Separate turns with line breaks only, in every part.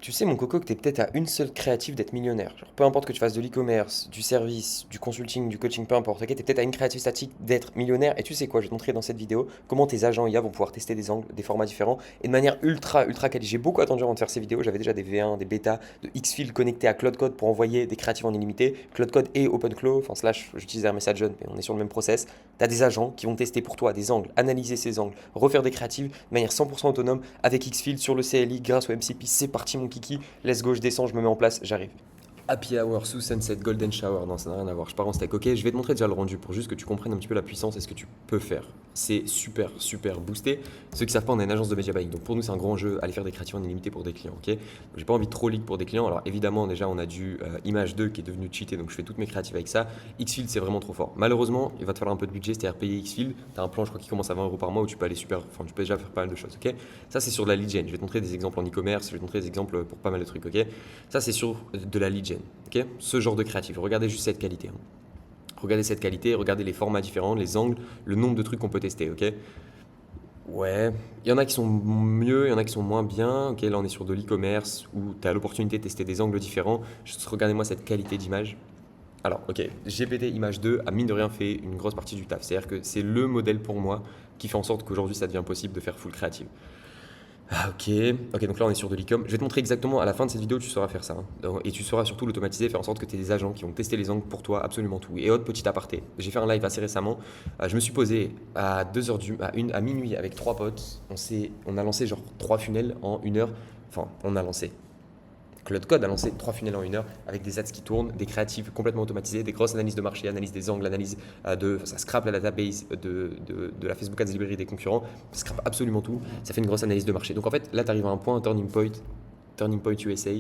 Tu sais, mon coco, que t'es peut-être à une seule créative d'être millionnaire. Genre, peu importe que tu fasses de l'e-commerce, du service, du consulting, du coaching, peu importe, ok, t'es peut-être à une créative statique d'être millionnaire. Et tu sais quoi, je vais te montrer dans cette vidéo comment tes agents IA vont pouvoir tester des angles, des formats différents et de manière ultra quali. J'ai beaucoup attendu avant de faire ces vidéos. J'avais déjà des V1, des bêtas, de Xfield connectés à Cloud Code pour envoyer des créatives en illimité. Cloud Code et OpenClaw, enfin slash, j'utilise message mais on est sur le même process. T'as des agents qui vont tester pour toi des angles, analyser ces angles, refaire des créatives de manière 100% autonome avec Xfield sur le CLI grâce au MCP. C'est parti, mon kiki. Let's go, je descends, je me mets en place, j'arrive. Happy Hour, sous Sunset, Golden Shower, non ça n'a rien à voir, je pars en steak, ok. Je vais te montrer déjà le rendu pour juste que tu comprennes un petit peu la puissance et ce que tu peux faire. C'est super boosté. Ceux qui savent pas, on a une agence de media buying, donc pour nous c'est un grand jeu, aller faire des créations en illimité pour des clients, ok. Donc j'ai pas envie de trop leak pour des clients, alors évidemment déjà on a du Image 2 qui est devenu cheaté, donc je fais toutes mes créatives avec ça. Xfield c'est vraiment trop fort. Malheureusement, il va te falloir un peu de budget, c'est-à-dire payer Xfield. T'as un plan je crois qui commence à 20 € par mois où tu peux aller enfin tu peux déjà faire pas mal de choses, ok. Ça c'est sur de la lead gen, je vais te montrer des exemples en e-commerce, je vais te montrer des exemples pour pas mal de trucs, ok. Ça c'est sur de la lead gen, ok. Ce genre de créatif. Regardez juste cette qualité, hein. Regardez cette qualité, regardez les formats différents, les angles, le nombre de trucs qu'on peut tester, ok. Ouais, il y en a qui sont mieux, il y en a qui sont moins bien. Ok, là on est sur de l'e-commerce où tu as l'opportunité de tester des angles différents. Juste regardez-moi cette qualité d'image. Alors, ok, GPT Image 2 a mine de rien fait une grosse partie du taf. C'est-à-dire que c'est le modèle pour moi qui fait en sorte qu'aujourd'hui ça devient possible de faire full créative. Ah, ok, donc là on est sur de l'e-com. Je vais te montrer exactement à la fin de cette vidéo, tu sauras faire ça, hein. Et tu sauras surtout l'automatiser, faire en sorte que tu aies des agents qui vont tester les angles pour toi, absolument tout. Et autre petit aparté, j'ai fait un live assez récemment. Je me suis posé à 2h à minuit avec trois potes. On a lancé genre trois funnels en 1 heure. Enfin, on a lancé. Cloud Code a lancé trois funnels en 1 heure avec des ads qui tournent, des créatives complètement automatisées, des grosses analyses de marché, analyse des angles, analyse ça scrape la database de la Facebook Ads Library des concurrents, ça scrape absolument tout, ça fait une grosse analyse de marché. Donc en fait, là, tu arrives à un point, turning point USA,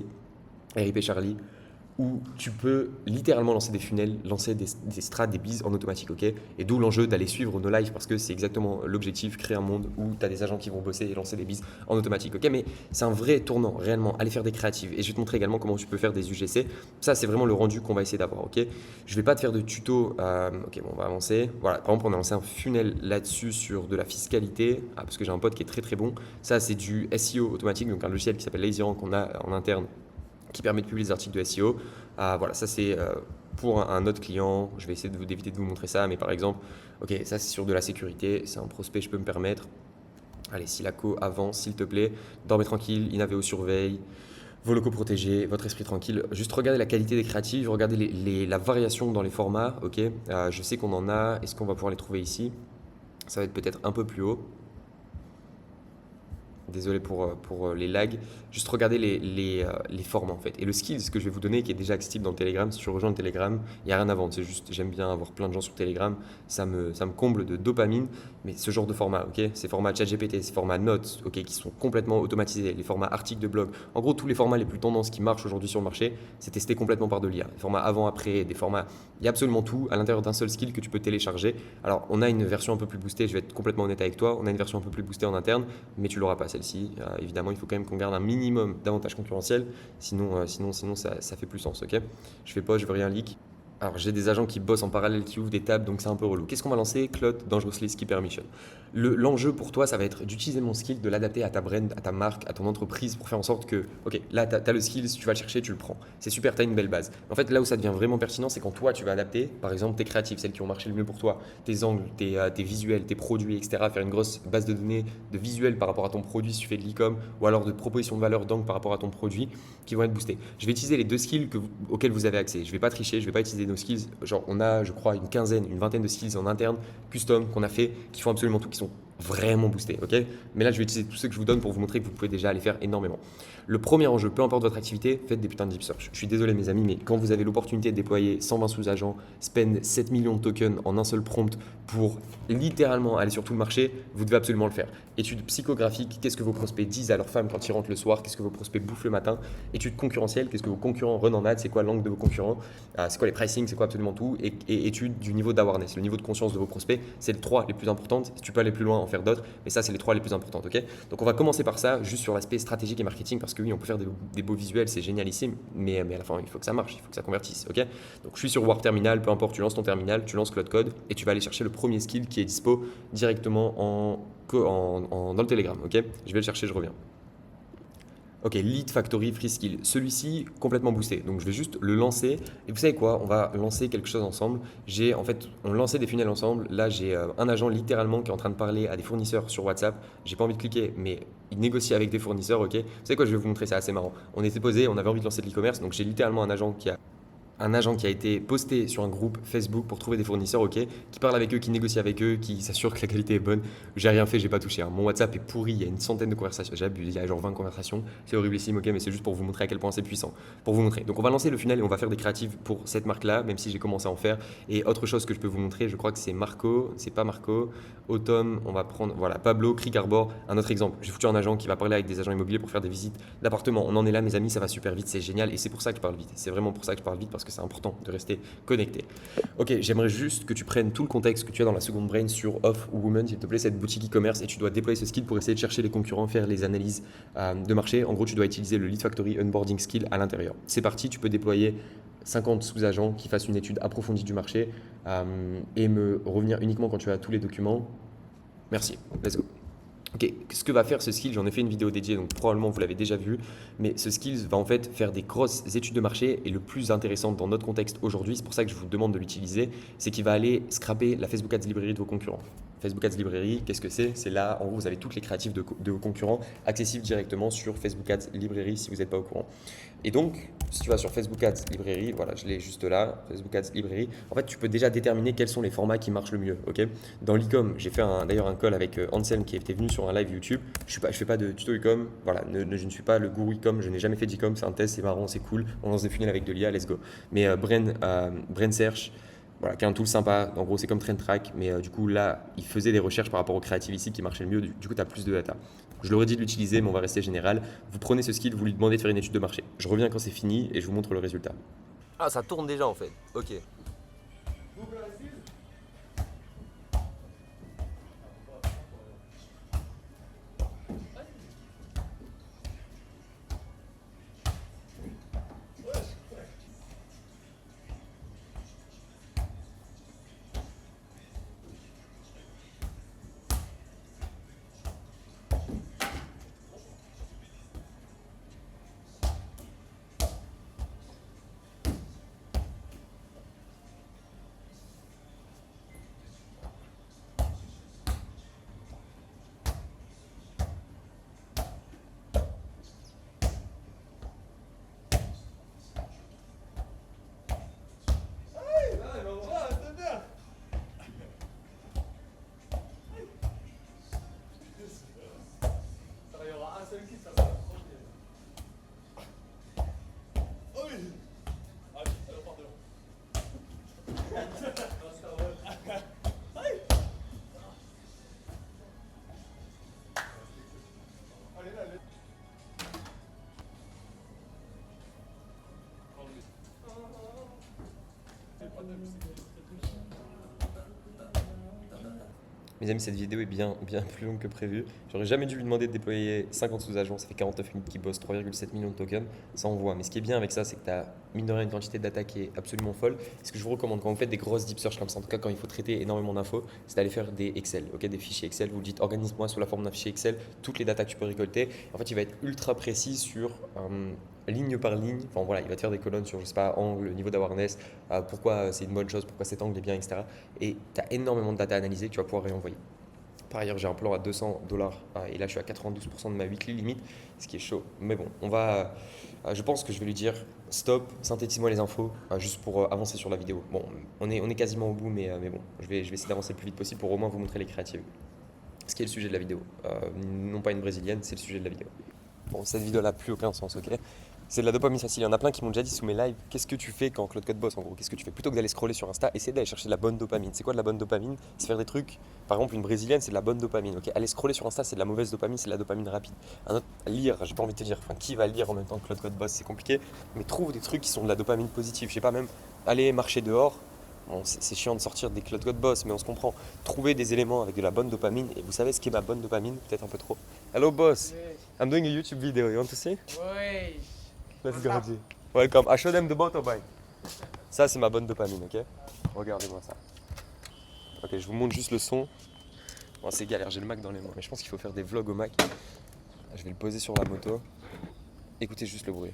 RIP Charlie, où tu peux littéralement lancer des funnels, lancer des strats, des bises en automatique, ok. Et d'où l'enjeu d'aller suivre nos lives parce que c'est exactement l'objectif, créer un monde où tu as des agents qui vont bosser et lancer des bises en automatique, ok. Mais c'est un vrai tournant, réellement, aller faire des créatives. Et je vais te montrer également comment tu peux faire des UGC. Ça, c'est vraiment le rendu qu'on va essayer d'avoir, ok. Je vais pas te faire de tuto, ok, bon, on va avancer. Voilà, par exemple, on a lancé un funnel là-dessus sur de la fiscalité, parce que j'ai un pote qui est très bon. Ça, c'est du SEO automatique, donc un logiciel qui s'appelle LazyRank qu'on a en interne qui permet de publier des articles de SEO. Voilà, ça c'est pour un autre client. Je vais essayer d'éviter de vous montrer ça, mais par exemple, ok, ça c'est sur de la sécurité, c'est un prospect, je peux me permettre. Allez, Silaco avance, s'il te plaît. Dormez tranquille, Inaveo surveille, vos locaux protégés, votre esprit tranquille. Juste regardez la qualité des créatives, regardez la variation dans les formats, ok. Je sais qu'on en a, est-ce qu'on va pouvoir les trouver ici? Ça va être peut-être un peu plus haut. Désolé pour les lags. Juste regardez les formats en fait. Et le skill, ce que je vais vous donner, qui est déjà accessible dans le Telegram, si tu rejoins le Telegram, il n'y a rien à vendre. C'est juste, j'aime bien avoir plein de gens sur Telegram. Ça me comble de dopamine. Mais ce genre de format, ok, ces formats ChatGPT, ces formats notes, ok, qui sont complètement automatisés, les formats articles de blog. En gros, tous les formats les plus tendances qui marchent aujourd'hui sur le marché, c'est testé complètement par de l'IA. Les formats avant-après, des formats. Il y a absolument tout à l'intérieur d'un seul skill que tu peux télécharger. Alors, on a une version un peu plus boostée, je vais être complètement honnête avec toi. On a une version un peu plus boostée en interne, mais tu l'auras pas celle-ci. Évidemment, il faut quand même qu'on garde un minimum d'avantages concurrentiels, sinon ça fait plus sens, ok. Je fais pas, je veux rien leak. Alors j'ai des agents qui bossent en parallèle, qui ouvrent des tables, donc c'est un peu relou. Qu'est-ce qu'on va lancer? Cloud Dangerously Ski Permission. L'enjeu pour toi, ça va être d'utiliser mon skill, de l'adapter à ta brand, à ta marque, à ton entreprise pour faire en sorte que, ok, là, tu as le skill, si tu vas le chercher, tu le prends. C'est super, tu as une belle base. En fait, là où ça devient vraiment pertinent, c'est quand toi, tu vas adapter, par exemple, tes créatives, celles qui ont marché le mieux pour toi, tes angles, tes visuels, tes produits, etc. Faire une grosse base de données de visuels par rapport à ton produit si tu fais de l'e-com, ou alors de propositions de valeur d'angle par rapport à ton produit qui vont être boostés. Je vais utiliser les deux skills auxquels vous avez accès. Je ne vais pas tricher, je ne vais pas utiliser nos skills. Genre, on a, je crois, une quinzaine, une vingtaine de skills en interne, custom, qu'on a fait, qui font absolument tout, qui sont vraiment boostés, ok. Mais là, je vais utiliser tous ceux que je vous donne pour vous montrer que vous pouvez déjà aller faire énormément. Le premier enjeu, peu importe votre activité, faites des putains de deep search. Je suis désolé, mes amis, mais quand vous avez l'opportunité de déployer 120 sous-agents, spend 7 millions de tokens en un seul prompt pour littéralement aller sur tout le marché, vous devez absolument le faire. Étude psychographique, qu'est-ce que vos prospects disent à leurs femmes quand ils rentrent le soir, qu'est-ce que vos prospects bouffent le matin. Étude concurrentielle, qu'est-ce que vos concurrents run en ad, c'est quoi l'angle de vos concurrents, c'est quoi les pricing, c'est quoi absolument tout. Et étude du niveau d'awareness, le niveau de conscience de vos prospects, c'est les trois les plus importantes. Si tu peux aller plus loin, en faire d'autres, mais ça, c'est les trois les plus importantes, ok. Donc on va commencer par ça, juste sur l'aspect stratégique et marketing, parce que oui, on peut faire des beaux visuels, c'est génialissime, mais à la fin, il faut que ça marche, il faut que ça convertisse, ok. Donc je suis sur War Terminal, peu importe, tu lances ton terminal, tu lances Cloud Code, et tu vas aller chercher le premier skill qui est dispo directement dans le Telegram, ok. Je vais le chercher, je reviens. Ok, Lead Factory Free Skill. Celui-ci, complètement boosté. Donc, je vais juste le lancer. Et vous savez quoi? On va lancer quelque chose ensemble. En fait, on lançait des funnels ensemble. Là, j'ai un agent littéralement qui est en train de parler à des fournisseurs sur WhatsApp. J'ai pas envie de cliquer, mais il négocie avec des fournisseurs, ok? Vous savez quoi? Je vais vous montrer, c'est assez marrant. On était posé, on avait envie de lancer de l'e-commerce. Donc, j'ai littéralement un agent qui a été posté sur un groupe Facebook pour trouver des fournisseurs, ok, qui parle avec eux, qui négocie avec eux, qui s'assure que la qualité est bonne. J'ai rien fait, j'ai pas touché, hein. Mon WhatsApp est pourri, il y a une centaine de conversations, j'abuse, il y a genre 20 conversations, c'est horriblissime, ok, mais c'est juste pour vous montrer à quel point c'est puissant. Pour vous montrer. Donc on va lancer le funnel et on va faire des créatives pour cette marque-là, même si j'ai commencé à en faire. Et autre chose que je peux vous montrer, je crois que c'est Marco, c'est pas Marco, Autumn, on va prendre, voilà, Pablo, Creek Arbor, un autre exemple. J'ai foutu un agent qui va parler avec des agents immobiliers pour faire des visites d'appartements. On en est là, mes amis, ça va super vite, c'est génial et c'est pour ça que je parle vite. C'est vraiment pour ça que je parle vite parce que c'est important de rester connecté. Ok, j'aimerais juste que tu prennes tout le contexte que tu as dans la seconde brain sur Off ou Woman, s'il te plaît, cette boutique e-commerce et tu dois déployer ce skill pour essayer de chercher les concurrents, faire les analyses de marché. En gros, tu dois utiliser le Lead Factory Onboarding Skill à l'intérieur. C'est parti, tu peux déployer 50 sous-agents qui fassent une étude approfondie du marché et me revenir uniquement quand tu as tous les documents. Merci, let's go. Ok, ce que va faire ce skill, j'en ai fait une vidéo dédiée, donc probablement vous l'avez déjà vu, mais ce skill va en fait faire des grosses études de marché et le plus intéressant dans notre contexte aujourd'hui, c'est pour ça que je vous demande de l'utiliser, c'est qu'il va aller scraper la Facebook Ads Library de vos concurrents. Facebook Ads Library, qu'est-ce que c'est? C'est là, en gros, vous avez toutes les créatives de vos concurrents accessibles directement sur Facebook Ads Library si vous n'êtes pas au courant. Et donc, si tu vas sur Facebook Ads Library, voilà, je l'ai juste là, Facebook Ads Library, en fait, tu peux déjà déterminer quels sont les formats qui marchent le mieux, ok? Dans l'e-com, j'ai fait d'ailleurs un call avec Anselme qui était venu sur un live YouTube. Je fais pas de tuto e-com, voilà, je ne suis pas le gourou e-com, je n'ai jamais fait d'e-com, c'est un test, c'est marrant, c'est cool, on lance des funnels avec de l'IA, let's go. Mais Brain Search, voilà, qui est un tool sympa, en gros c'est comme Trend Track, mais du coup là, il faisait des recherches par rapport aux créatives ici qui marchaient le mieux, du coup tu as plus de data. Je leur ai dit de l'utiliser, mais on va rester général. Vous prenez ce skill, vous lui demandez de faire une étude de marché. Je reviens quand c'est fini et je vous montre le résultat. Ah, ça tourne déjà en fait, ok. Mes amis, cette vidéo est bien plus longue que prévu. J'aurais jamais dû lui demander de déployer 50 sous-agents. Ça fait 49 minutes qu'il bosse, 3,7 millions de tokens. Ça envoie. Mais ce qui est bien avec ça, c'est que tu as mine de rien une quantité de data qui est absolument folle. Ce que je vous recommande quand vous faites des grosses deep search comme ça, en tout cas quand il faut traiter énormément d'infos, c'est d'aller faire des Excel, ok, des fichiers Excel. Vous dites organise-moi sous la forme d'un fichier Excel toutes les datas que tu peux récolter. En fait, il va être ultra précis sur ligne par ligne. Enfin voilà, il va te faire des colonnes sur, je sais pas, angle, niveau d'awareness, pourquoi c'est une bonne chose, pourquoi cet angle est bien, etc. Et tu as énormément de data à analyser que tu vas pouvoir réenvoyer. Par ailleurs, j'ai un plan à $200 et là je suis à 92% de ma weekly limite, ce qui est chaud. Mais bon, je pense que je vais lui dire stop, synthétise-moi les infos juste pour avancer sur la vidéo. Bon, on est quasiment au bout, mais bon, je vais essayer d'avancer le plus vite possible pour au moins vous montrer les créatives. Ce qui est le sujet de la vidéo. Non pas une brésilienne, c'est le sujet de la vidéo. Bon, cette vidéo n'a plus aucun sens, ok? C'est de la dopamine facile. Il y en a plein qui m'ont déjà dit sous mes lives, qu'est-ce que tu fais quand Claude Code bosse en gros? Qu'est-ce que tu fais? Plutôt que d'aller scroller sur Insta, essayer d'aller chercher de la bonne dopamine. C'est quoi de la bonne dopamine? C'est faire des trucs. Par exemple, une brésilienne, c'est de la bonne dopamine, ok? Aller scroller sur Insta, c'est de la mauvaise dopamine, c'est de la dopamine rapide. Un autre, lire, j'ai pas envie de te dire, enfin, qui va lire en même temps que Claude Code bosse? C'est compliqué. Mais trouve des trucs qui sont de la dopamine positive. Je sais pas, même aller marcher dehors. Bon, c'est chiant de sortir des Claude Code boss, mais on se comprend. Trouver des éléments avec de la bonne dopamine. Et vous savez ce qu'est ma bonne dopamine? Peut-être un peu trop. Hello boss, I'm doing a YouTube video. You want to see?
Ouais.
Let's go. Welcome. I show them the motorbike. Ça, c'est ma bonne dopamine, ok? Regardez-moi ça. Ok, je vous montre juste le son. Bon, c'est galère, j'ai le Mac dans les mains, mais je pense qu'il faut faire des vlogs au Mac. Je vais le poser sur la moto. Écoutez juste le bruit.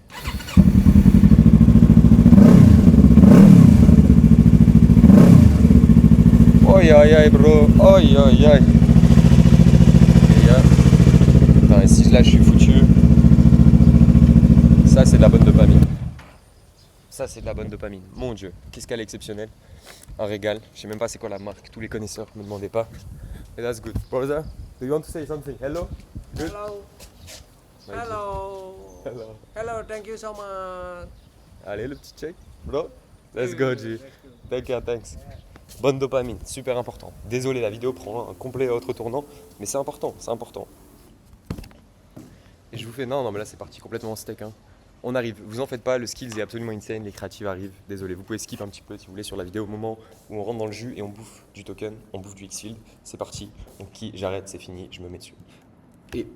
Aïe aïe aïe bro, aïe aïe aïe. Les gars, putain, et si là je suis foutu, ça c'est de la bonne dopamine. Ça c'est de la bonne dopamine. Mon dieu, qu'est-ce qu'elle est exceptionnelle. Un régal. Je sais même pas c'est quoi la marque, tous les connaisseurs, me demandez pas. Et that's good. Brother, do you want to say something? Hello? Good?
Hello.
Thank you.
Hello.
Hello.
Hello. Thank you so much.
Allez, le petit check. Bro, let's go, G. Take care, thanks. Bonne dopamine, super important. Désolé, la vidéo prend un complet autre tournant, mais c'est important, c'est important. Et je vous fais, non, mais là c'est parti complètement en steak. Hein. On arrive, vous en faites pas, le skills est absolument insane, les créatives arrivent. Désolé, vous pouvez skip un petit peu si vous voulez sur la vidéo au moment où on rentre dans le jus et on bouffe du token, on bouffe du X-Field. C'est parti, donc qui j'arrête, c'est fini, je me mets dessus. Et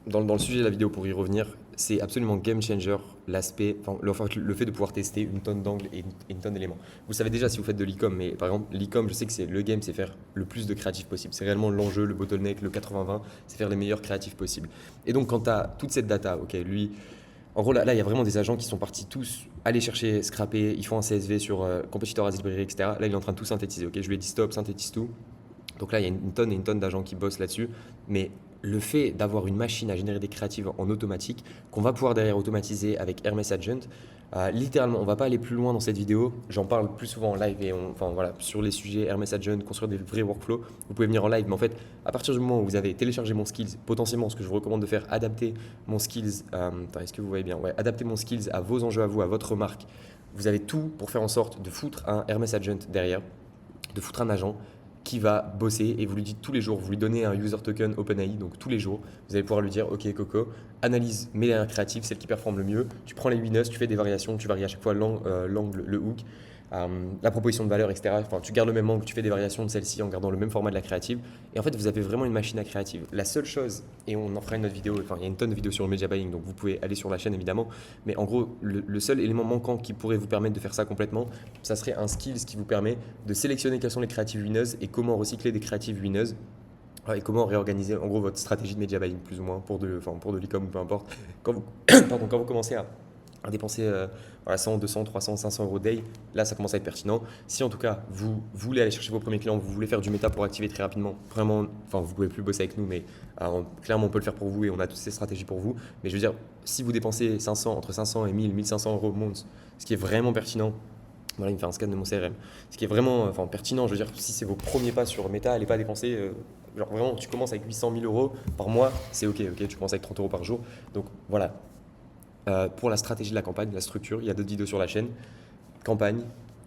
dans le sujet de la vidéo, pour y revenir, c'est absolument game changer l'aspect, le fait de pouvoir tester une tonne d'angles et une tonne d'éléments. Vous savez déjà si vous faites de l'e-com, mais par exemple, l'e-com, je sais que c'est le game, c'est faire le plus de créatifs possible. C'est réellement l'enjeu, le bottleneck, le 80-20, c'est faire les meilleurs créatifs possibles. Et donc, quand tu as toute cette data, ok, lui, en gros, là, il y a vraiment des agents qui sont partis tous aller chercher, scraper, ils font un CSV sur Competitor As Library, etc. Là, il est en train de tout synthétiser, ok, je lui ai dit stop, synthétise tout. Donc là, il y a une tonne et une tonne d'agents qui bossent là-dessus, mais le fait d'avoir une machine à générer des créatives en automatique, qu'on va pouvoir derrière automatiser avec Hermès Agent, littéralement, on va pas aller plus loin dans cette vidéo, j'en parle plus souvent en live et enfin voilà, sur les sujets Hermès Agent, construire des vrais workflows, vous pouvez venir en live, mais en fait, à partir du moment où vous avez téléchargé mon skills, potentiellement, ce que je vous recommande de faire, adapter mon skills, est-ce que vous voyez bien, ouais, adapter mon skills à vos enjeux à vous, à votre marque, vous avez tout pour faire en sorte de foutre un Hermès Agent derrière, de foutre un agent qui va bosser et vous lui dites tous les jours, vous lui donnez un user token OpenAI, donc tous les jours, vous allez pouvoir lui dire ok Coco, analyse mes dernières créatives, celles qui performent le mieux, tu prends les winners, tu fais des variations, tu varies à chaque fois l'angle, le hook, la proposition de valeur, etc. Enfin, tu gardes le même angle, tu fais des variations de celle-ci en gardant le même format de la créative. Et en fait, vous avez vraiment une machine à créative. La seule chose, et on en fera une autre vidéo, enfin, il y a une tonne de vidéos sur le media buying, donc vous pouvez aller sur la chaîne évidemment. Mais en gros, le seul élément manquant qui pourrait vous permettre de faire ça complètement, ça serait un skills qui vous permet de sélectionner quelles sont les créatives winners et comment recycler des créatives winners. Et comment réorganiser en gros votre stratégie de media buying plus ou moins pour de l'e-com ou peu importe. Quand vous, quand vous commencez à dépenser 100, 200, 300, 500 euros day, là ça commence à être pertinent. Si en tout cas vous voulez aller chercher vos premiers clients, vous voulez faire du méta pour activer très rapidement, vraiment, enfin vous pouvez plus bosser avec nous, mais clairement on peut le faire pour vous et on a toutes ces stratégies pour vous. Mais je veux dire, si vous dépensez 500, entre 500 et 1000, 1500 euros month, ce qui est vraiment pertinent. Voilà, il me fait un scan de mon CRM. Ce qui est vraiment pertinent, je veux dire, si c'est vos premiers pas sur Meta, allez pas dépenser, genre vraiment, tu commences avec 800 000 euros par mois, c'est ok, tu commences avec 30 euros par jour. Donc voilà, pour la stratégie de la campagne, la structure, il y a d'autres vidéos sur la chaîne. Campagne,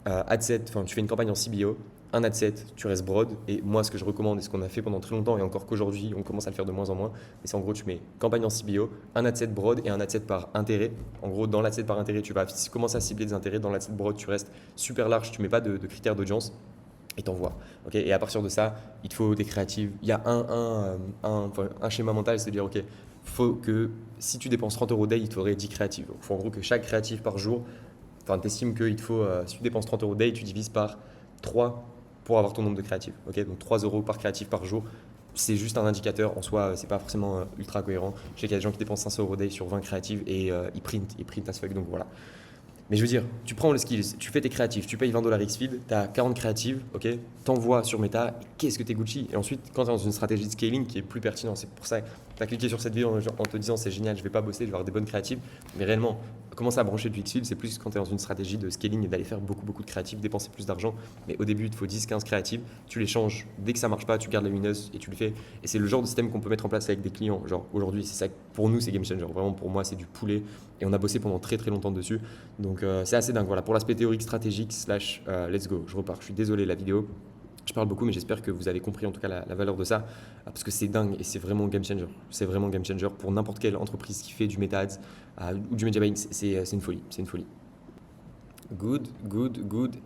ad set, tu fais une campagne en CBO, un ad set, tu restes broad. Et moi, ce que je recommande et ce qu'on a fait pendant très longtemps, et encore qu'aujourd'hui, on commence à le faire de moins en moins, mais c'est en gros, tu mets campagne en CBO, un ad set broad et un ad set par intérêt. En gros, dans l'ad set par intérêt, tu vas commencer à cibler des intérêts. Dans l'ad set broad, tu restes super large, tu mets pas de critères d'audience. Et t'envoies. Okay, et à partir de ça, il te faut des créatives. Il y a un schéma mental, c'est-à-dire, ok, faut que si tu dépenses 30 euros day, il te faudrait 10 créatives. Il faut en gros que chaque créative par jour, tu estimes qu'il te faut, si tu dépenses 30 euros day, tu divises par 3 pour avoir ton nombre de créatives. Okay, donc 3 euros par créative par jour. C'est juste un indicateur en soi, c'est pas forcément ultra cohérent. Je sais qu'il y a des gens qui dépensent 500 euros day sur 20 créatives et ils printent as fuck, donc voilà. Mais je veux dire, tu prends le skills, tu fais tes créatifs, tu payes 20 $ Xfield, tu as 40 créatives, ok, t'envoies sur Meta, et qu'est-ce que t'es Gucci? Et ensuite, quand tu es dans une stratégie de scaling qui est plus pertinente, c'est pour ça que tu as cliqué sur cette vidéo en te disant c'est génial, je vais pas bosser, je vais avoir des bonnes créatives. Mais réellement, commencer à brancher du Xfield, c'est plus quand tu es dans une stratégie de scaling et d'aller faire beaucoup de créatives, dépenser plus d'argent. Mais au début, il te faut 10-15 créatives, tu les changes. Dès que ça marche pas, tu gardes les winners et tu le fais. Et c'est le genre de système qu'on peut mettre en place avec des clients. Genre aujourd'hui, c'est ça, pour nous, c'est game changer. Vraiment, pour moi, c'est du poulet. Et on a bossé pendant très longtemps dessus. Donc c'est assez dingue. Voilà, pour l'aspect théorique, stratégique, let's go. Je repars. Je suis désolé, la vidéo. Je parle beaucoup, mais j'espère que vous avez compris en tout cas la valeur de ça, parce que c'est dingue et c'est vraiment game changer. C'est vraiment game changer pour n'importe quelle entreprise qui fait du meta ads ou du media buying. C'est une folie. C'est une folie. Good.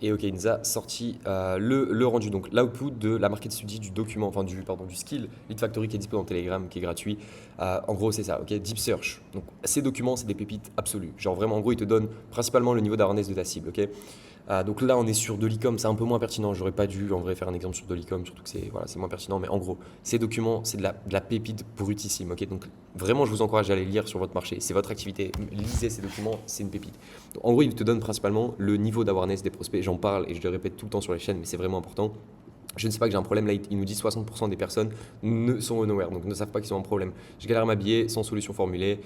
Et ok, il nous a sorti le rendu, donc l'output de la market study du document, du skill Lead Factory qui est disponible dans Telegram, qui est gratuit. En gros, c'est ça, ok, Deep Search. Donc ces documents, c'est des pépites absolues. Genre vraiment, en gros, ils te donnent principalement le niveau d'awareness de ta cible, ok. Donc là, on est sur de l'e-com, c'est un peu moins pertinent. J'aurais pas dû en vrai faire un exemple sur de l'e-com, surtout que c'est voilà, c'est moins pertinent. Mais en gros, ces documents, c'est de la pépite brutissime. Ok, donc vraiment, je vous encourage à aller lire sur votre marché. C'est votre activité. Lisez ces documents, c'est une pépite. Donc, en gros, ils te donnent principalement le niveau d'awareness des prospects. J'en parle et je le répète tout le temps sur les chaînes, mais c'est vraiment important. Je ne sais pas que j'ai un problème, là il nous dit 60% des personnes ne sont unaware, donc ne savent pas qu'ils ont un problème. Je galère à m'habiller sans solution formulée,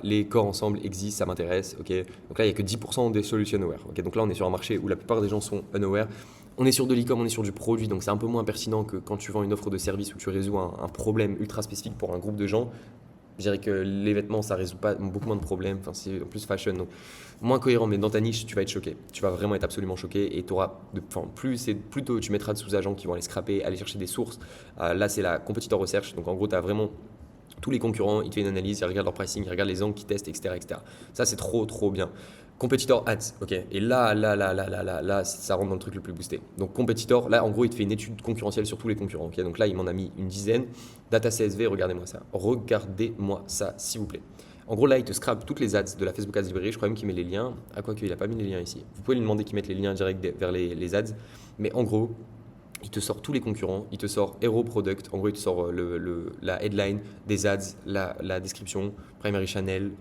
les corps ensemble existent, ça m'intéresse, ok. Donc là il n'y a que 10% des solutions unaware, ok. Donc là on est sur un marché où la plupart des gens sont unaware. On est sur de l'e-com, on est sur du produit, donc c'est un peu moins pertinent que quand tu vends une offre de service où tu résous un problème ultra spécifique pour un groupe de gens. Je dirais que les vêtements, ça résout pas beaucoup moins de problèmes. Enfin, c'est en plus fashion, donc moins cohérent. Mais dans ta niche, tu vas être choqué. Tu vas vraiment être absolument choqué. Et tu auras, enfin, plutôt tu mettras de sous-agents qui vont aller scraper, aller chercher des sources. Là, c'est la competitor research. Donc en gros, tu as vraiment tous les concurrents, ils te font une analyse, ils regardent leur pricing, ils regardent les angles qu'ils testent, etc., etc. Ça, c'est trop, trop bien. Competitor Ads, ok. Et là, ça rentre dans le truc le plus boosté. Donc, Competitor, là, en gros, il te fait une étude concurrentielle sur tous les concurrents, ok. Donc là, il m'en a mis une dizaine. Data CSV, regardez-moi ça. Regardez-moi ça, s'il vous plaît. En gros, là, il te scrape toutes les ads de la Facebook Ads Library. Je crois même qu'il met les liens. À quoi qu'il n'a pas mis les liens ici. Vous pouvez lui demander qu'il mette les liens directs vers les ads. Mais en gros, il te sort tous les concurrents, il te sort Hero Product, en gros il te sort la headline des ads, la description, Primary Channel,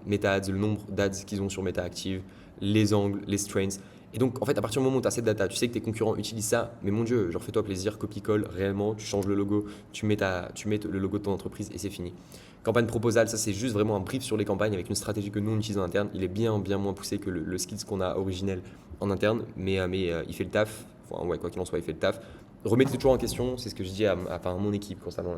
Meta Ads, le nombre d'ads qu'ils ont sur Meta Active, les angles, les strengths. Et donc en fait à partir du moment où tu as cette data, tu sais que tes concurrents utilisent ça, mais mon Dieu, genre fais-toi plaisir, copie-colle réellement, tu changes le logo, tu mets le logo de ton entreprise et c'est fini. Campagne proposale, ça c'est juste vraiment un brief sur les campagnes avec une stratégie que nous on utilise en interne. Il est bien moins poussé que le skills qu'on a originel en interne, mais il fait le taf. Enfin, ouais, quoi qu'il en soit, il fait le taf. Remettez toujours en question, c'est ce que je dis à mon équipe constamment.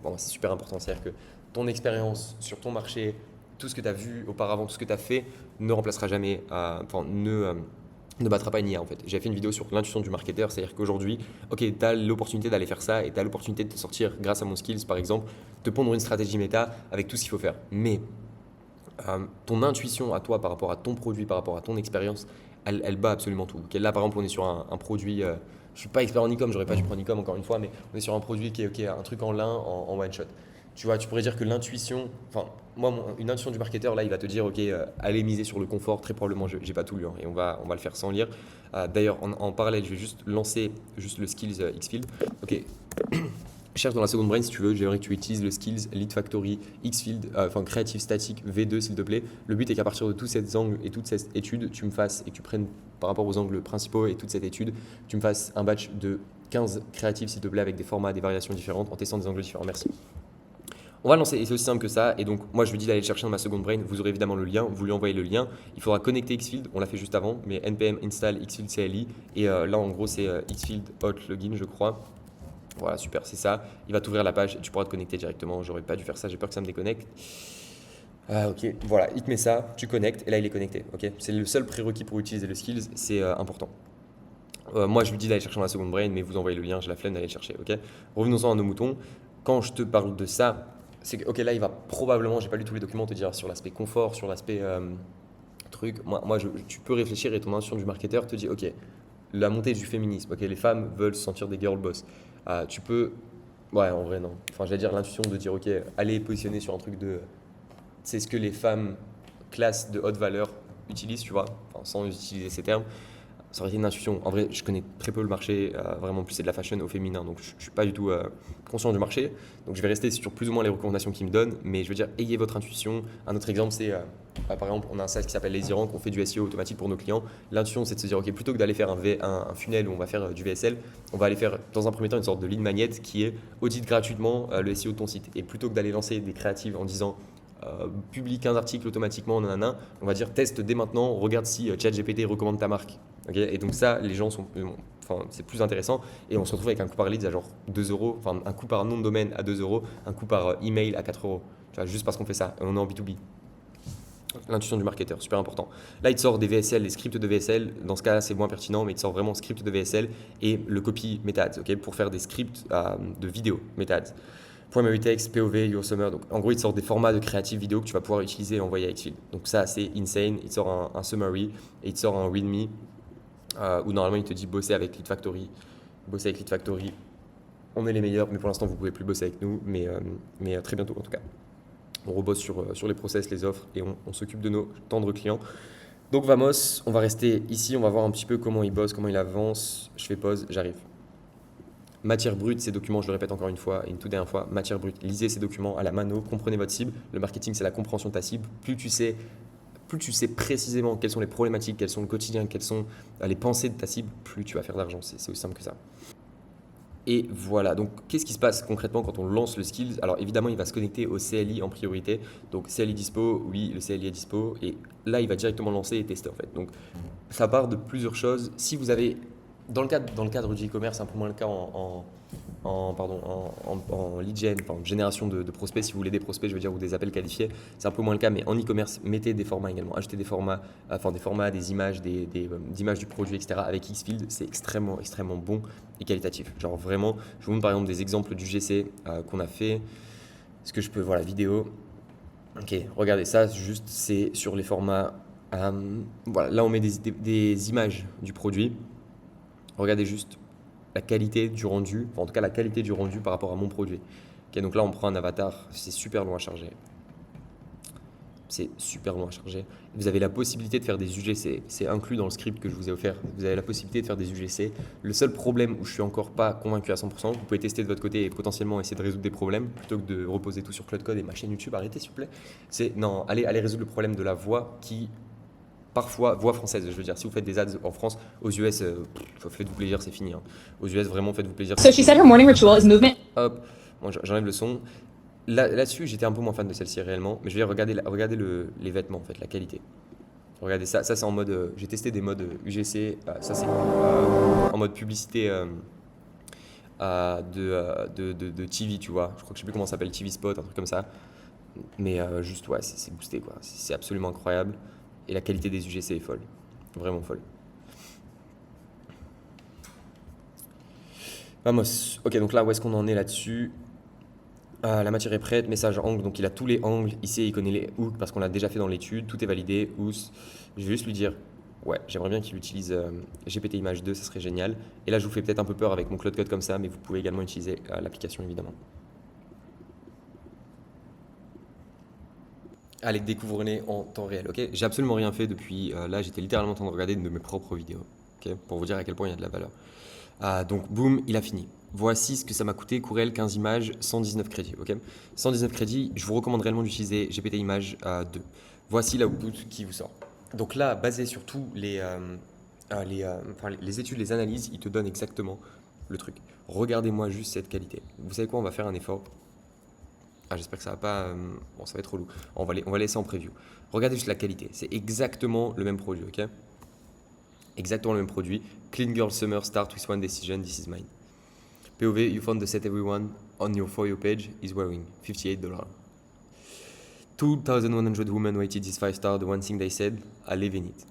Bon, c'est super important, c'est-à-dire que ton expérience sur ton marché, tout ce que tu as vu auparavant, tout ce que tu as fait, ne remplacera jamais, ne battra pas une IA en fait. J'ai fait une vidéo sur l'intuition du marketeur, c'est-à-dire qu'aujourd'hui, ok, tu as l'opportunité d'aller faire ça et tu as l'opportunité de te sortir grâce à mon skills par exemple, te pondre une stratégie méta avec tout ce qu'il faut faire. Mais ton intuition à toi par rapport à ton produit, par rapport à ton expérience, elle bat absolument tout. Ok, là, par exemple, on est sur un produit. Je ne suis pas expert en e-com, j'aurais pas dû prendre e-com encore une fois, mais on est sur un produit qui est ok, un truc en lin, en one shot. Tu vois, tu pourrais dire que l'intuition, enfin, moi, une intuition du marketeur, là, il va te dire, ok, allez miser sur le confort, très probablement, j'ai pas tout lu, hein, et on va le faire sans lire. D'ailleurs, en parallèle, je vais juste lancer juste le skills Xfield. Ok, cherche dans la seconde brain si tu veux, j'aimerais que tu utilises le skills Lead Factory, Xfield, enfin Creative Static V2 s'il te plaît. Le but est qu'à partir de tous ces angles et toute cette étude, tu me fasses et que tu prennes par rapport aux angles principaux et toute cette étude, tu me fasses un batch de 15 créatifs s'il te plaît avec des formats, des variations différentes en testant des angles différents. Merci. On va lancer et c'est aussi simple que ça. Et donc, moi, je vous dis d'aller le chercher dans ma seconde brain. Vous aurez évidemment le lien. Vous lui envoyez le lien. Il faudra connecter Xfield. On l'a fait juste avant, mais npm install Xfield CLI. Et là, en gros, c'est Xfield Hot Login, je crois. Voilà, super, c'est ça. Il va t'ouvrir la page et tu pourras te connecter directement. J'aurais pas dû faire ça, j'ai peur que ça me déconnecte. Ok, voilà, il te met ça, tu connectes et là il est connecté. Ok, c'est le seul prérequis pour utiliser le skills, c'est important. Moi je lui dis d'aller chercher dans la seconde brain, mais vous envoyez le lien, j'ai la flemme d'aller le chercher. Ok, revenons-en à nos moutons. Quand je te parle de ça, c'est que ok là il va probablement, j'ai pas lu tous les documents, te dire sur l'aspect confort, sur l'aspect truc. Tu peux réfléchir et ton intuition du marketeur te dit ok, la montée du féminisme. Ok, les femmes veulent se sentir des girl boss. Tu peux. Ouais, en vrai, non. Enfin, j'allais dire l'intuition de dire, ok, allez positionner sur un truc de. C'est ce que les femmes classe de haute valeur utilisent, tu vois, enfin, sans utiliser ces termes. Ça aurait été une intuition. En vrai, je connais très peu le marché, vraiment plus c'est de la fashion au féminin, donc je ne suis pas du tout conscient du marché. Donc je vais rester sur plus ou moins les recommandations qu'ils me donnent, mais je veux dire, ayez votre intuition. Un autre exemple, c'est par exemple, on a un site qui s'appelle LazyRank, on fait du SEO automatique pour nos clients. L'intuition, c'est de se dire, ok, plutôt que d'aller faire un funnel où on va faire du VSL, on va aller faire dans un premier temps une sorte de lead magnet qui est audite gratuitement le SEO de ton site. Et plutôt que d'aller lancer des créatives en disant publie 15 articles automatiquement, nanana, on va dire teste dès maintenant, regarde si ChatGPT recommande ta marque. Okay, et donc ça, les gens sont, enfin, c'est plus intéressant et on se retrouve avec un coût par lead à genre 2 euros, enfin un coût par nom de domaine à 2 euros, un coût par email à 4 euros. Tu vois, juste parce qu'on fait ça, et on est en B2B. L'intuition du marketeur, super important. Là, il te sort des VSL, les scripts de VSL. Dans ce cas-là, c'est moins pertinent, mais il te sort vraiment script de VSL et le copy meta ads, okay, pour faire des scripts de vidéo meta ads. Primary text, POV, Your Summer. Donc, en gros, il te sort des formats de créative vidéo que tu vas pouvoir utiliser et envoyer à Xfield. Donc, ça, c'est insane. Il te sort un summary et il te sort un readme où normalement, il te dit bosser avec Lead Factory. Bosser avec Lead Factory, on est les meilleurs, mais pour l'instant, vous ne pouvez plus bosser avec nous, mais très bientôt en tout cas. On rebosse sur les process, les offres et on s'occupe de nos tendres clients. Donc vamos, on va rester ici, on va voir un petit peu comment il bosse, comment il avance. Je fais pause, j'arrive. Matière brute, ces documents, je le répète encore une fois et une toute dernière fois, matière brute, lisez ces documents à la mano, comprenez votre cible. Le marketing, c'est la compréhension de ta cible. Plus tu sais précisément quelles sont les problématiques, quels sont le quotidien, quelles sont les pensées de ta cible, plus tu vas faire d'argent. C'est aussi simple que ça. Et voilà, donc qu'est-ce qui se passe concrètement quand on lance le skills? Alors évidemment, il va se connecter au CLI en priorité. Donc CLI dispo, oui, le CLI est dispo. Et là, il va directement lancer et tester en fait. Donc ça part de plusieurs choses. Si vous avez, dans le cadre du e-commerce, c'est un peu moins le cas en lead gen, enfin, en génération de prospects, si vous voulez des prospects, je veux dire, ou des appels qualifiés, c'est un peu moins le cas, mais en e-commerce, mettez des formats également, achetez des formats, des images, d'images du produit, etc. Avec Xfield, c'est extrêmement, extrêmement bon et qualitatif. Genre vraiment, je vous montre par exemple des exemples du GC qu'on a fait. Est-ce que je peux voir la vidéo? Ok, regardez ça, juste c'est sur les formats. Voilà, là on met des images du produit. Regardez juste la qualité du rendu, enfin, en tout cas la qualité du rendu par rapport à mon produit. Ok, donc là on prend un avatar, c'est super long à charger. C'est super long à charger. Vous avez la possibilité de faire des UGC, c'est inclus dans le script que je vous ai offert. Vous avez la possibilité de faire des UGC. Le seul problème où je suis encore pas convaincu à 100%, vous pouvez tester de votre côté et potentiellement essayer de résoudre des problèmes plutôt que de reposer tout sur Cloud Code et ma chaîne YouTube. Arrêtez s'il vous plaît. C'est non, allez résoudre le problème de la voix qui parfois, voix française, je veux dire, si vous faites des ads en France, aux US, faites-vous plaisir, c'est fini. Hein. Aux US, vraiment, faites-vous plaisir.
So she said her morning ritual is movement.
Hop, bon, j'enlève le son. Là-dessus, j'étais un peu moins fan de celle-ci réellement, mais je vais regarder, les vêtements, en fait, la qualité. Regardez ça, c'est en mode, j'ai testé des modes UGC, ça c'est en mode publicité de TV, tu vois. Je crois que je sais plus comment ça s'appelle, TV Spot, un truc comme ça. Mais juste, ouais, c'est boosté, quoi. C'est absolument incroyable. Et la qualité des UGC est folle. Vraiment folle. Vamos. Ok, donc là, où est-ce qu'on en est là-dessus? La matière est prête, message angle, donc il a tous les angles, ici il connaît les hooks parce qu'on l'a déjà fait dans l'étude, tout est validé, ous. Je vais juste lui dire, ouais, j'aimerais bien qu'il utilise GPT Image 2, ça serait génial. Et là je vous fais peut-être un peu peur avec mon Cloud Code comme ça, mais vous pouvez également utiliser l'application évidemment. Allez, découvrez-les en temps réel, ok? J'ai absolument rien fait depuis là, j'étais littéralement en train de regarder une de mes propres vidéos, ok? Pour vous dire à quel point il y a de la valeur. Donc boum, il a fini. Voici ce que ça m'a coûté, Courel, 15 images, 119 crédits, ok? 119 crédits, je vous recommande réellement d'utiliser GPT Image 2. Voici l'output qui vous sort. Donc là, basé sur tous les études, les analyses, il te donne exactement le truc. Regardez-moi juste cette qualité. Vous savez quoi, on va faire un effort. J'espère que ça va pas. Bon, ça va être relou. On va laisser en preview. Regardez juste la qualité. C'est exactement le même produit, ok? Exactement le même produit. Clean Girl Summer Start with one decision, this is mine. POV, you found the set everyone on your For You page is wearing $58. 2,100 women waited this 5-star. The one thing they said, I live in it.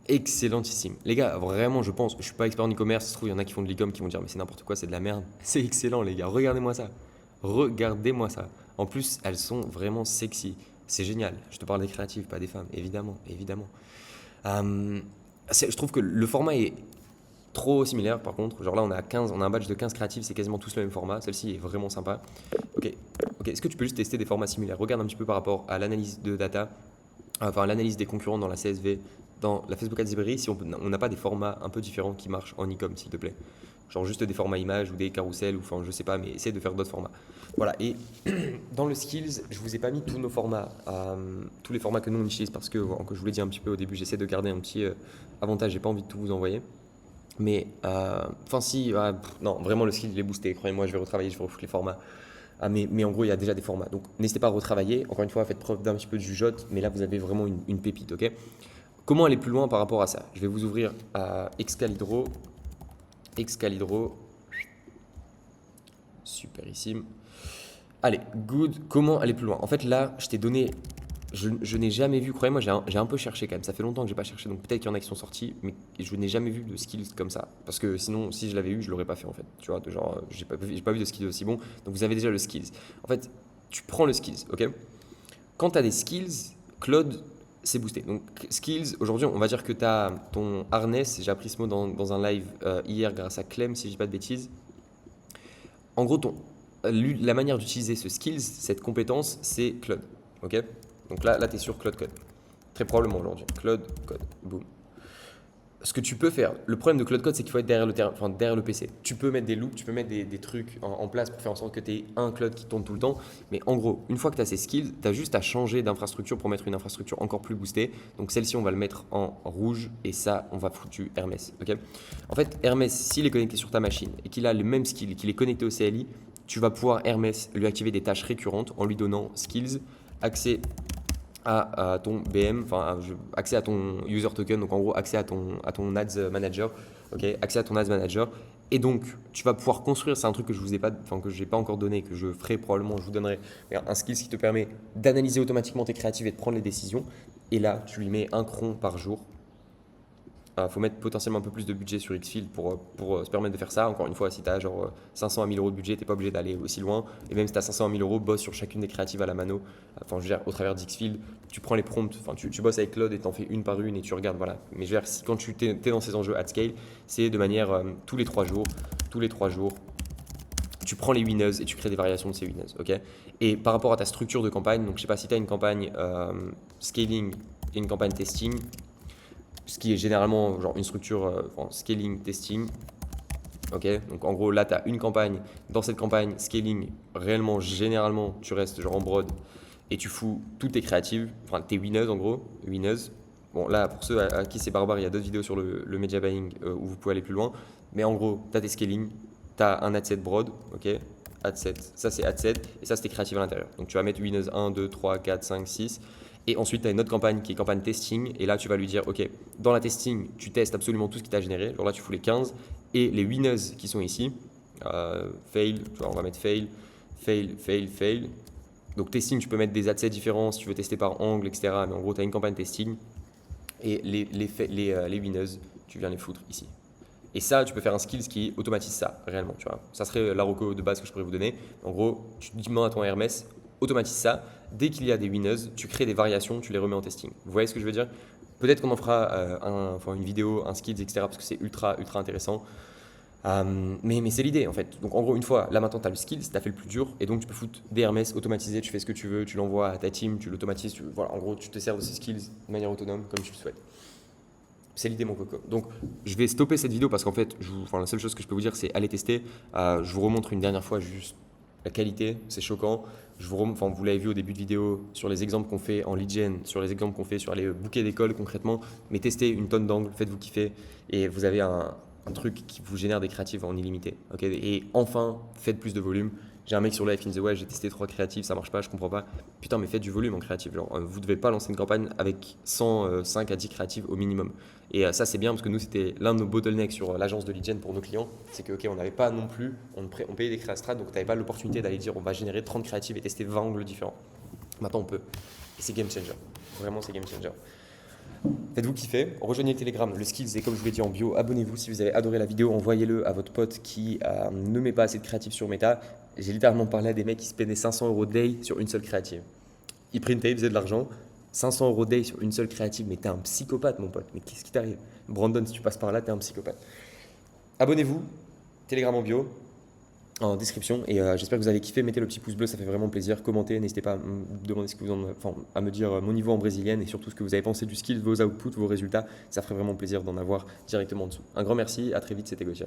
Excellentissime. Les gars, vraiment, je pense, je suis pas expert en e-commerce, ça se trouve, il y en a qui font de l'e-com qui vont dire, mais c'est n'importe quoi, c'est de la merde. C'est excellent, les gars. Regardez-moi ça. Regardez-moi ça. En plus, elles sont vraiment sexy. C'est génial. Je te parle des créatives, pas des femmes, évidemment, évidemment. Je trouve que le format est trop similaire par contre. Genre là, on a un badge de 15 créatives, c'est quasiment tous le même format. Celle-ci est vraiment sympa. Ok. Est-ce que tu peux juste tester des formats similaires? Regarde un petit peu par rapport à l'analyse de data, enfin l'analyse des concurrents dans la CSV, dans la Facebook Ads Library, si on n'a pas des formats un peu différents qui marchent en e-com, s'il te plaît. Genre juste des formats images ou des carousels, ou enfin je sais pas, mais essaye de faire d'autres formats. Voilà, et dans le skills, je vous ai pas mis tous nos formats, tous les formats que nous on utilise parce que, comme je vous l'ai dit un petit peu au début, j'essaie de garder un petit avantage, j'ai pas envie de tout vous envoyer. Mais, non, vraiment le skill il est boosté, croyez-moi, je vais retravailler, je vais refoutre les formats. Mais en gros, il y a déjà des formats. Donc n'hésitez pas à retravailler, encore une fois, faites preuve d'un petit peu de jugeote, mais là vous avez vraiment une pépite, ok? Comment aller plus loin par rapport à ça? Je vais vous ouvrir Excalibro. Superissime. Allez, good. Comment aller plus loin? En fait, là, je t'ai donné. Je n'ai jamais vu, croyez-moi, j'ai un peu cherché quand même. Ça fait longtemps que j'ai pas cherché, donc peut-être qu'il y en a qui sont sortis, mais je n'ai jamais vu de skills comme ça. Parce que sinon, si je l'avais eu, je l'aurais pas fait en fait. Tu vois, genre, j'ai pas vu de skills aussi bons. Donc vous avez déjà le skills. En fait, tu prends le skills, ok? Quand tu as des skills, Claude, c'est boosté. Donc skills, aujourd'hui, on va dire que tu as ton harness. J'ai appris ce mot dans un live hier grâce à Clem, si je dis pas de bêtises. En gros, la manière d'utiliser ce skills, cette compétence, c'est Claude. Ok? Donc là tu es sur Cloud Code. Très probablement aujourd'hui. Claude Code, boum. Ce que tu peux faire, le problème de Claude Code, c'est qu'il faut être derrière le terrain, enfin derrière le PC. Tu peux mettre des loops, tu peux mettre des trucs en place pour faire en sorte que tu aies un Claude qui tourne tout le temps. Mais en gros, une fois que tu as ces skills, tu as juste à changer d'infrastructure pour mettre une infrastructure encore plus boostée. Donc celle-ci, on va le mettre en rouge et ça, on va foutu Hermès. Ok. En fait, Hermès, s'il est connecté sur ta machine et qu'il a le même skill, qu'il est connecté au CLI, tu vas pouvoir Hermès lui activer des tâches récurrentes en lui donnant skills, accès à ton BM, enfin accès à ton user token, donc en gros accès à ton ads manager, ok, accès à ton ads manager. Et donc tu vas pouvoir construire, c'est un truc que je vous ai pas, enfin que j'ai pas encore donné, que je ferai probablement, je vous donnerai un skill qui te permet d'analyser automatiquement tes créatives et de prendre les décisions. Et là, tu lui mets un cron par jour. Faut mettre potentiellement un peu plus de budget sur Xfield pour se permettre de faire ça. Encore une fois, si tu as genre 500 à 1000 euros de budget, tu n'es pas obligé d'aller aussi loin. Et même si tu as 500 à 1000 euros, bosse sur chacune des créatives à la mano. Enfin, je veux dire, au travers d'Xfield, tu prends les prompts, enfin, tu bosses avec Claude et tu en fais une par une et tu regardes. Voilà. Mais je veux dire, quand tu es dans ces enjeux at scale, c'est de manière tous les 3 jours. Tous les 3 jours, tu prends les winners et tu crées des variations de ces winners. Okay, et par rapport à ta structure de campagne, donc je ne sais pas si tu as une campagne scaling et une campagne testing, ce qui est généralement genre une structure scaling, testing. Ok, donc en gros là tu as une campagne, dans cette campagne scaling, réellement généralement tu restes genre en brode et tu fous toutes tes créatives, enfin tes winners en gros, winners. Bon là pour ceux à qui c'est barbare, il y a d'autres vidéos sur le media buying où vous pouvez aller plus loin, mais en gros tu as tes scaling, tu as un ad set broad, ok, ad set, ça c'est ad set et ça c'est tes créatives à l'intérieur. Donc tu vas mettre winners 1, 2, 3, 4, 5, 6. Et ensuite, tu as une autre campagne qui est campagne testing. Et là, tu vas lui dire, OK, dans la testing, tu testes absolument tout ce qui t'a généré. Alors là, tu fous les 15. Et les winners qui sont ici, fail, tu vois, on va mettre fail, fail, fail, fail. Donc testing, tu peux mettre des adsets différents si tu veux tester par angle, etc. Mais en gros, tu as une campagne testing. Et les winners, tu viens les foutre ici. Et ça, tu peux faire un skills qui automatise ça, réellement. Tu vois. Ça serait la reco de base que je pourrais vous donner. En gros, tu demandes à ton Hermès, automatise ça. Dès qu'il y a des winners, tu crées des variations, tu les remets en testing. Vous voyez ce que je veux dire? Peut-être qu'on en fera une vidéo, un skills, etc. parce que c'est ultra, ultra intéressant. Mais c'est l'idée en fait. Donc en gros, une fois, là maintenant tu as le skills, tu as fait le plus dur. Et donc tu peux foutre des Hermès automatisés, tu fais ce que tu veux, tu l'envoies à ta team, tu l'automatises. Voilà, en gros, tu te sers de ces skills de manière autonome comme tu le souhaites. C'est l'idée, mon coco. Donc, je vais stopper cette vidéo parce qu'en fait, la seule chose que je peux vous dire, c'est aller tester. Je vous remontre une dernière fois juste la qualité, c'est choquant. Vous l'avez vu au début de vidéo sur les exemples qu'on fait en lead gen, sur les exemples qu'on fait sur les bouquets d'école concrètement. Mais testez une tonne d'angles, faites-vous kiffer et vous avez un truc qui vous génère des créatives en illimité. Okay, et enfin, faites plus de volume. J'ai un mec sur live qui me disait ouais, j'ai testé 3 créatives, ça marche pas, je comprends pas. Putain, mais faites du volume en créative. Genre, vous devez pas lancer une campagne avec 105 à 10 créatives au minimum. Et ça, c'est bien parce que nous, c'était l'un de nos bottlenecks sur l'agence de lead gen pour nos clients. C'est que, ok, on n'avait pas non plus, on payait des créastrat, donc tu n'avais pas l'opportunité d'aller dire on va générer 30 créatives et tester 20 angles différents. Maintenant, on peut. Et c'est game changer. Vraiment, c'est game changer. Faites-vous kiffer, rejoignez le Telegram, le skills est comme je vous l'ai dit en bio, abonnez-vous si vous avez adoré la vidéo, envoyez-le à votre pote qui ne met pas assez de créatifs sur Meta. J'ai littéralement parlé à des mecs qui se payaient 500 € day sur une seule créative. Ils printaient, ils faisaient de l'argent, 500 € day sur une seule créative, mais t'es un psychopathe mon pote, mais qu'est-ce qui t'arrive? Brandon, si tu passes par là, t'es un psychopathe. Abonnez-vous, Telegram en bio, en description et j'espère que vous avez kiffé, mettez le petit pouce bleu, ça fait vraiment plaisir, commentez, n'hésitez pas à me demander ce que à me dire mon niveau en brésilienne et surtout ce que vous avez pensé du skill, vos outputs, vos résultats, ça ferait vraiment plaisir d'en avoir directement en dessous. Un grand merci, à très vite, c'était Gauthier.